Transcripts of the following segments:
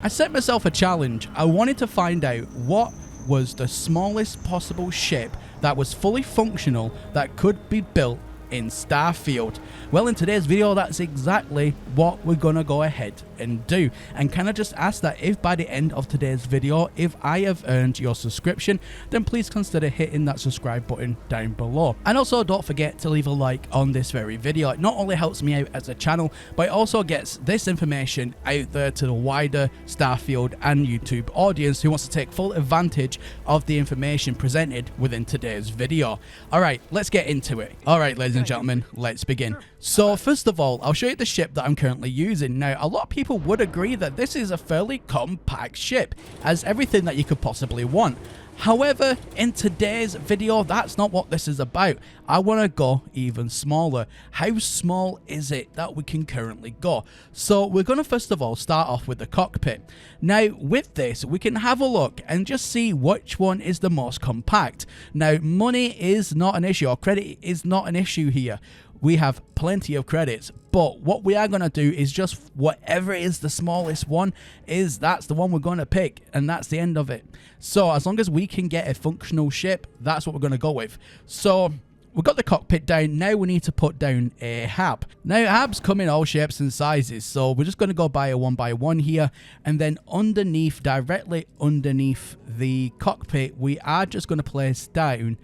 I set myself a challenge. I wanted to find out what was the smallest possible ship that was fully functional that could be built in Starfield. Well, in today's video, that's exactly what we're gonna go ahead and do. And can I just ask that if by the end of today's video, if I have earned your subscription, then please consider hitting that subscribe button down below. And also don't forget to leave a like on this very video. It not only helps me out as a channel, but it also gets this information out there to the wider Starfield and YouTube audience who wants to take full advantage of the information presented within today's video. All right, let's get into it. All right, ladies and gentlemen, let's begin. So first of all, I'll show you the ship that I'm currently using. Now, a lot of people would agree that this is a fairly compact ship, as everything that you could possibly want. However, in today's video, that's not what this is about. I want to go even smaller. How small is it that we can currently go? So we're going to first of all start off with the cockpit. Now, with this, we can have a look and just see which one is the most compact. Now, money is not an issue, or credit is not an issue here. We have plenty of credits, but what we are going to do is just whatever is the smallest one that's the one we're going to pick, and that's the end of it. So as long as we can get a functional ship, that's what we're going to go with. So we've got the cockpit down. Now we need to put down a hab. Now habs come in all shapes and sizes, so we're just going to go by a 1x1 here, and then underneath, directly underneath the cockpit, we are just going to place down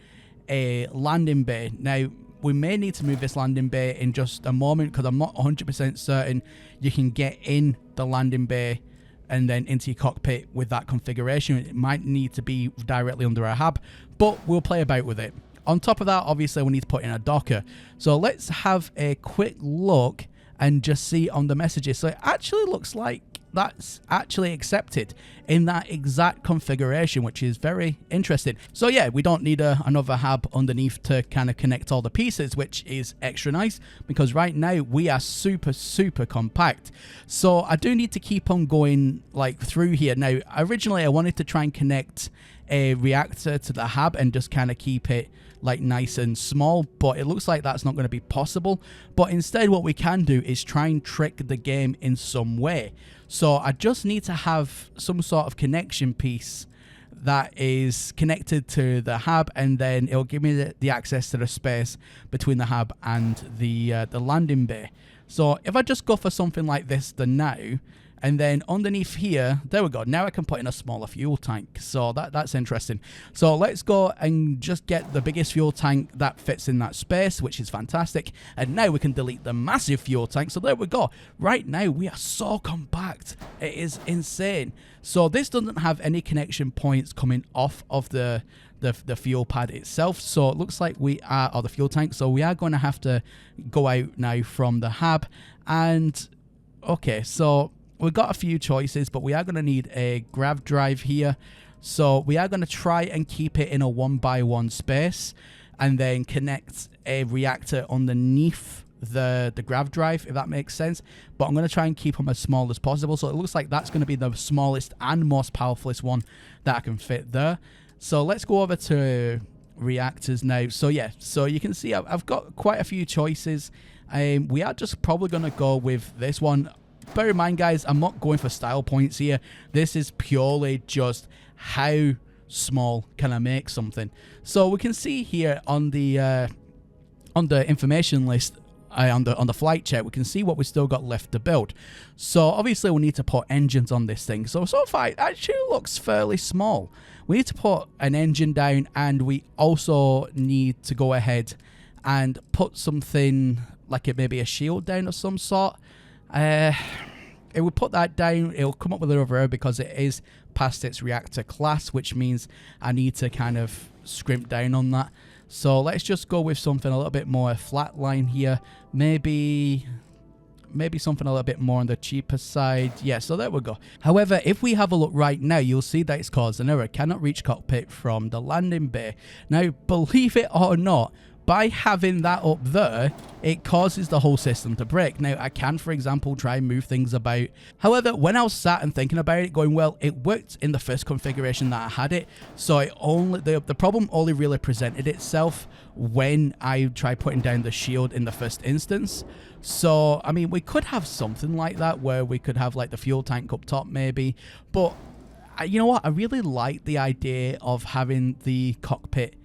a landing bay. Now we may need to move this landing bay in just a moment, because I'm not 100% certain you can get in the landing bay and then into your cockpit with that configuration. It might need to be directly under a hab, but we'll play about with it. On top of that, obviously, we need to put in a docker. So let's have a quick look and just see on the messages. So it actually looks like that's actually accepted in that exact configuration, which is very interesting. So yeah, we don't need another hab underneath to kind of connect all the pieces, which is extra nice, because right now we are super compact. So I do need to keep on going like through here. Now, originally I wanted to try and connect a reactor to the hab and just kind of keep it like nice and small, but it looks like that's not going to be possible. But instead, what we can do is try and trick the game in some way. So I just need to have some sort of connection piece that is connected to the hab, and then it'll give me the access to the space between the hab and the landing bay. So if I just go for something like this now, and then underneath here, there we go. Now I can put in a smaller fuel tank. So that's interesting. So let's go and just get the biggest fuel tank that fits in that space, which is fantastic. And now we can delete the massive fuel tank. So there we go. Right now, we are so compact. It is insane. So this doesn't have any connection points coming off of the fuel pad itself. So it looks like we are, or the fuel tank. So we are going to have to go out now from the hab. And okay, so we've got a few choices, but we are going to need a grav drive here. So we are going to try and keep it in a 1x1 space, and then connect a reactor underneath the grav drive, if that makes sense. But I'm going to try and keep them as small as possible. So it looks like that's going to be the smallest and most powerfulest one that I can fit there. So let's go over to reactors now. So yeah, so you can see I've got quite a few choices. We are just probably going to go with this one. Bear in mind, guys, I'm not going for style points here. This is purely just how small can I make something. So we can see here on the information list, on the flight check, we can see what we still got left to build. So obviously we need to put engines on this thing. So far it actually looks fairly small. We need to put an engine down, and we also need to go ahead and put something like maybe a shield down of some sort. It would put that down, it'll come up with another error because it is past its reactor class, which means I need to kind of scrimp down on that. So let's just go with something a little bit more flat line here. Maybe something a little bit more on the cheaper side. Yeah, so there we go. However, if we have a look right now, you'll see that it's caused an error. Cannot reach cockpit from the landing bay. Now, believe it or not, by having that up there, it causes the whole system to break. Now, I can, for example, try and move things about. However, when I was sat and thinking about it, going, well, it worked in the first configuration that I had it, so it only the problem only really presented itself when I tried putting down the shield in the first instance. So, I mean, we could have something like that where we could have like the fuel tank up top maybe, but you know what? I really like the idea of having the cockpit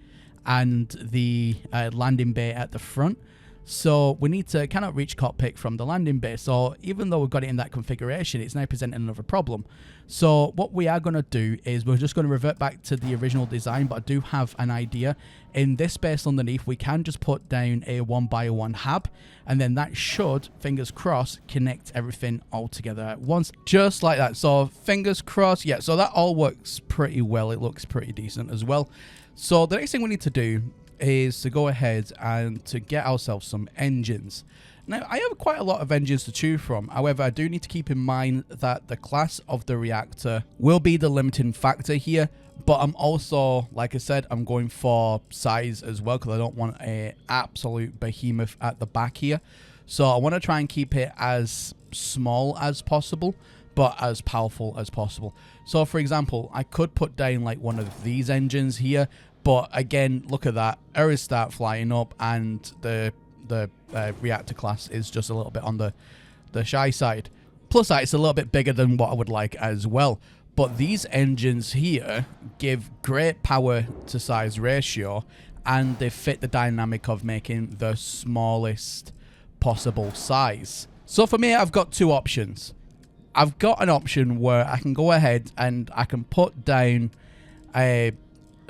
and the landing bay at the front. So we need to cannot reach cockpit from the landing bay. So even though we've got it in that configuration, it's now presenting another problem. So what we are going to do is we're just going to revert back to the original design, but I do have an idea. In this space underneath, we can just put down a 1x1 hab, and then that should, fingers crossed, connect everything all together at once, just like that. So fingers crossed, yeah, so that all works pretty well. It looks pretty decent as well. So the next thing we need to do is to go ahead and to get ourselves some engines. Now, I have quite a lot of engines to choose from. However, I do need to keep in mind that the class of the reactor will be the limiting factor here. But I'm also, like I said, I'm going for size as well because I don't want an absolute behemoth at the back here. So I want to try and keep it as small as possible, but as powerful as possible. So, for example, I could put down like one of these engines here. But again, look at that. Errors start flying up, and the reactor class is just a little bit on the shy side. Plus that, it's a little bit bigger than what I would like as well. But these engines here give great power to size ratio, and they fit the dynamic of making the smallest possible size. So for me, I've got two options. I've got an option where I can go ahead and I can put down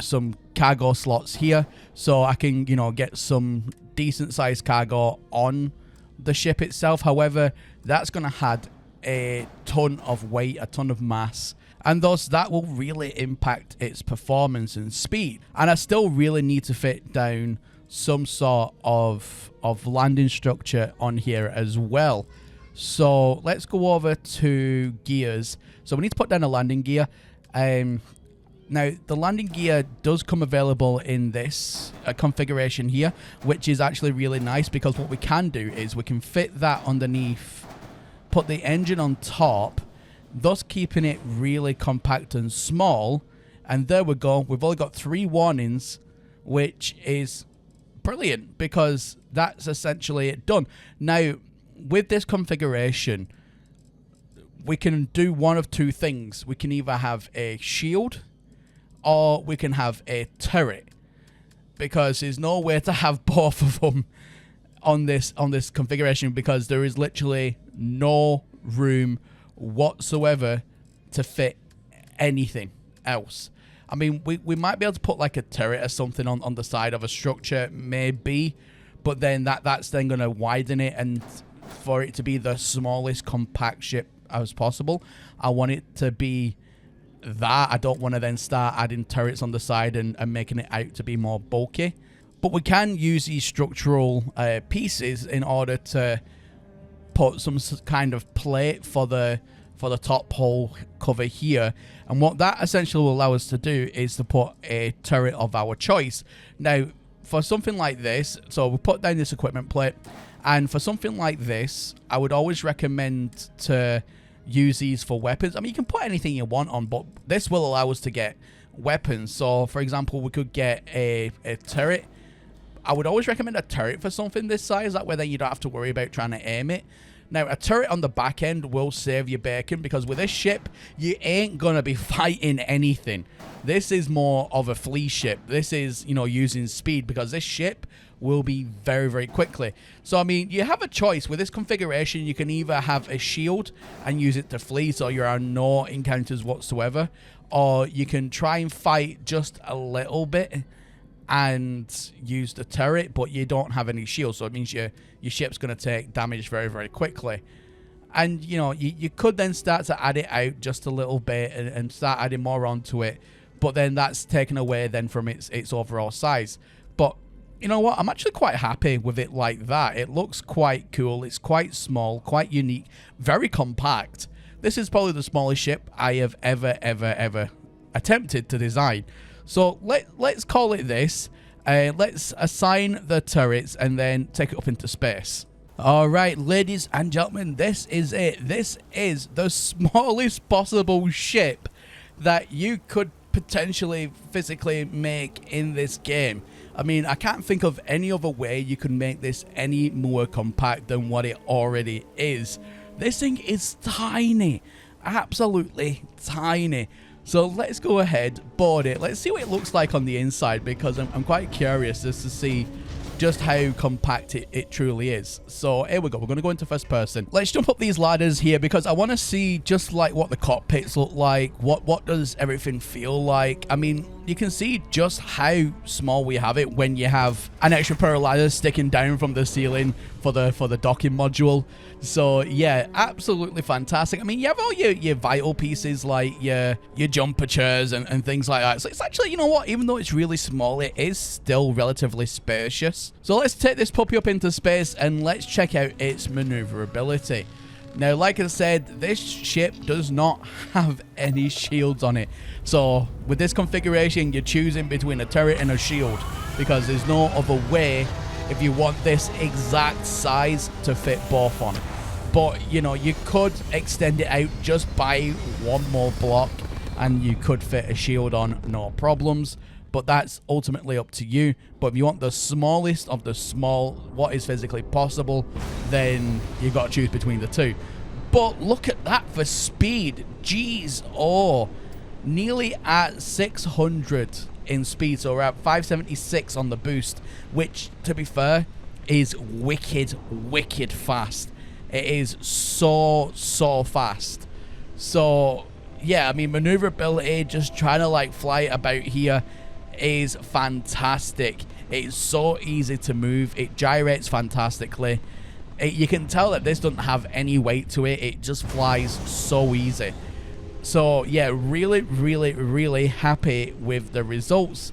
some cargo slots here, so I can, you know, get some decent sized cargo on the ship itself. However, that's going to add a ton of weight, a ton of mass, and thus that will really impact its performance and speed. And I still really need to fit down some sort of landing structure on here as well. So let's go over to gears. So we need to put down a landing gear. Now, the landing gear does come available in this configuration here, which is actually really nice because what we can do is we can fit that underneath, put the engine on top, thus keeping it really compact and small. And there we go. We've only got 3 warnings, which is brilliant because that's essentially it done. Now, with this configuration, we can do one of two things. We can either have a shield or we can have a turret, because there's no way to have both of them on this configuration, because there is literally no room whatsoever to fit anything else. I mean, we might be able to put like a turret or something on the side of a structure, maybe, but then that's then going to widen it, and for it to be the smallest compact ship as possible, I want it to be that. I don't want to then start adding turrets on the side and making it out to be more bulky. But we can use these structural pieces in order to put some kind of plate for the top hull cover here. And what that essentially will allow us to do is to put a turret of our choice. Now, for something like this, so we put down this equipment plate, and for something like this, I would always recommend to use these for weapons. I mean, you can put anything you want on, but this will allow us to get weapons. So, for example, we could get a turret. I would always recommend a turret for something this size. That way then you don't have to worry about trying to aim it. Now, a turret on the back end will save you bacon, because with this ship, you ain't going to be fighting anything. This is more of a flee ship. This is, you know, using speed, because this ship will be very, very quickly. So, I mean, you have a choice. With this configuration, you can either have a shield and use it to flee, so there are no encounters whatsoever, or you can try and fight just a little bit and use the turret, but you don't have any shield, so it means your ship's going to take damage very, very quickly. And, you know, you could then start to add it out just a little bit and start adding more onto it, but then that's taken away then from its overall size. But you know what? I'm actually quite happy with it like that. It looks quite cool. It's quite small, quite unique, very compact. This is probably the smallest ship I have ever attempted to design. So let's call it this. Let's assign the turrets and then take it up into space. All right, ladies and gentlemen, this is it. This is the smallest possible ship that you could potentially physically make in this game. I mean, I can't think of any other way you could make this any more compact than what it already is. This thing is tiny, absolutely tiny. So let's go ahead, board it. Let's see what it looks like on the inside, because I'm quite curious just to see just how compact it truly is. So here we go. We're going to go into first person. Let's jump up these ladders here because I want to see just like what the cockpits look like. What does everything feel like? I mean, you can see just how small we have it when you have an extra pair of ladders sticking down from the ceiling for the docking module. So yeah, absolutely fantastic. I mean, you have all your vital pieces like your jumper chairs and things like that. So it's actually, you know what, even though it's really small, it is still relatively spacious. So let's take this puppy up into space and let's check out its maneuverability. Now, like I said, this ship does not have any shields on it. So with this configuration, you're choosing between a turret and a shield because there's no other way if you want this exact size to fit both on. But, you know, you could extend it out just by one more block and you could fit a shield on, no problems. But that's ultimately up to you. But if you want the smallest of the small, what is physically possible, then you've got to choose between the two. But look at that for speed. Jeez, oh, nearly at 600 in speed. So we're at 576 on the boost, which, to be fair, is wicked fast. It is so fast. So, yeah, I mean, maneuverability, just trying to, like, fly about here is fantastic. It's so easy to move. It gyrates fantastically. You can tell that this doesn't have any weight to it. It just flies so easy. So yeah, really happy with the results.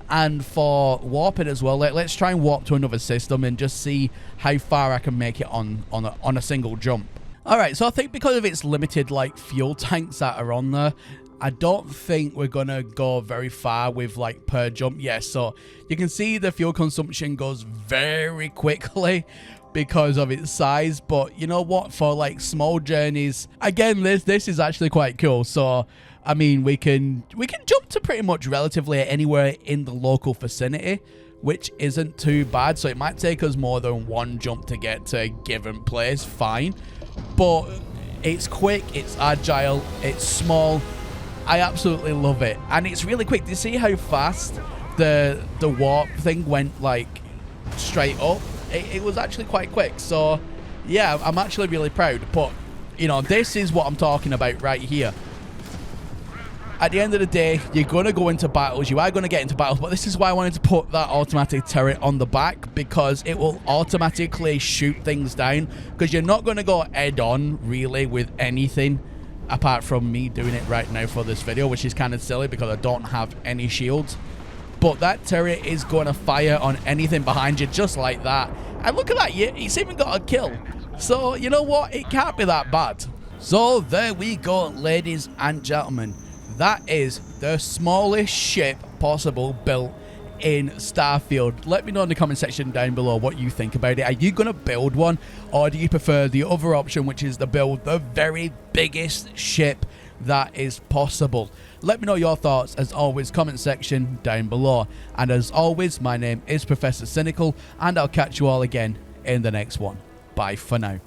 And for warping as well, let's try and warp to another system and just see how far I can make it on a single jump. All right, so I think because of its limited like fuel tanks that are on there, I don't think we're gonna go very far with like per jump. Yes, so you can see the fuel consumption goes very quickly because of its size. But you know what, for like small journeys, again, this is actually quite cool. So I mean, we can jump to pretty much relatively anywhere in the local vicinity, which isn't too bad. So it might take us more than one jump to get to a given place, fine, but it's quick, it's agile, it's small. I absolutely love it, and it's really quick. Do you see how fast the warp thing went, like straight up? It was actually quite quick. So yeah, I'm actually really proud. But you know, this is what I'm talking about right here. At the end of the day, you're going to go into battles. You are going to get into battles. But this is why I wanted to put that automatic turret on the back, because it will automatically shoot things down. Because you're not going to go head on, really, with anything, apart from me doing it right now for this video, which is kind of silly because I don't have any shields. But that turret is going to fire on anything behind you just like that. And look at that, it's even got a kill. So, you know what? It can't be that bad. So, there we go, ladies and gentlemen. That is the smallest ship possible built in Starfield. Let me know in the comment section down below what you think about it. Are you going to build one, or do you prefer the other option, which is to build the very biggest ship that is possible? Let me know your thoughts, as always, comment section down below. And as always, my name is Professor Cynical, and I'll catch you all again in the next one. Bye for now.